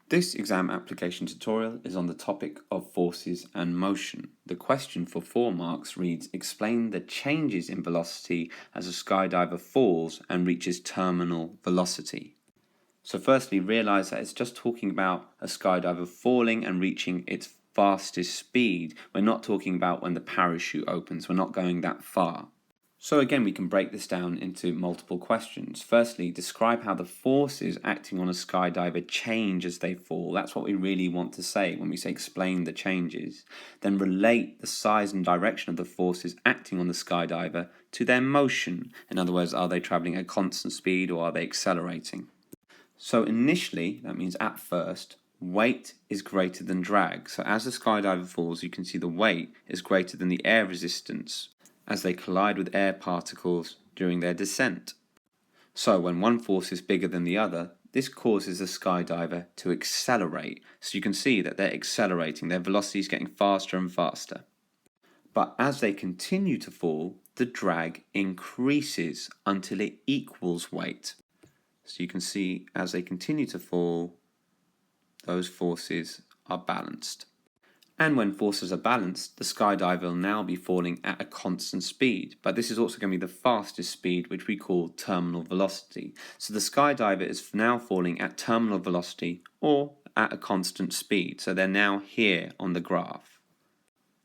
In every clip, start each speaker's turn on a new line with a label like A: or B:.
A: This exam application tutorial is on the topic of forces and motion. The question for 4 marks reads, explain the changes in velocity as a skydiver falls and reaches terminal velocity. So firstly, realize that it's just talking about a skydiver falling and reaching its fastest speed. We're not talking about when the parachute opens. We're not going that far. So again, we can break this down into multiple questions. Firstly, describe how the forces acting on a skydiver change as they fall. That's what we really want to say when we say explain the changes. Then relate the size and direction of the forces acting on the skydiver to their motion. In other words, are they traveling at constant speed or are they accelerating? So initially, that means at first, weight is greater than drag. So as the skydiver falls, you can see the weight is greater than the air resistance as they collide with air particles during their descent. So when one force is bigger than the other, this causes the skydiver to accelerate. So you can see that they're accelerating, their velocity is getting faster and faster. But as they continue to fall, the drag increases until it equals weight. So you can see as they continue to fall, those forces are balanced. And when forces are balanced, the skydiver will now be falling at a constant speed. But this is also going to be the fastest speed, which we call terminal velocity. So the skydiver is now falling at terminal velocity or at a constant speed. So they're now here on the graph.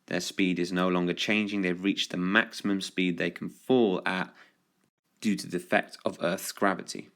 A: Their speed is no longer changing. They've reached the maximum speed they can fall at due to the effect of Earth's gravity.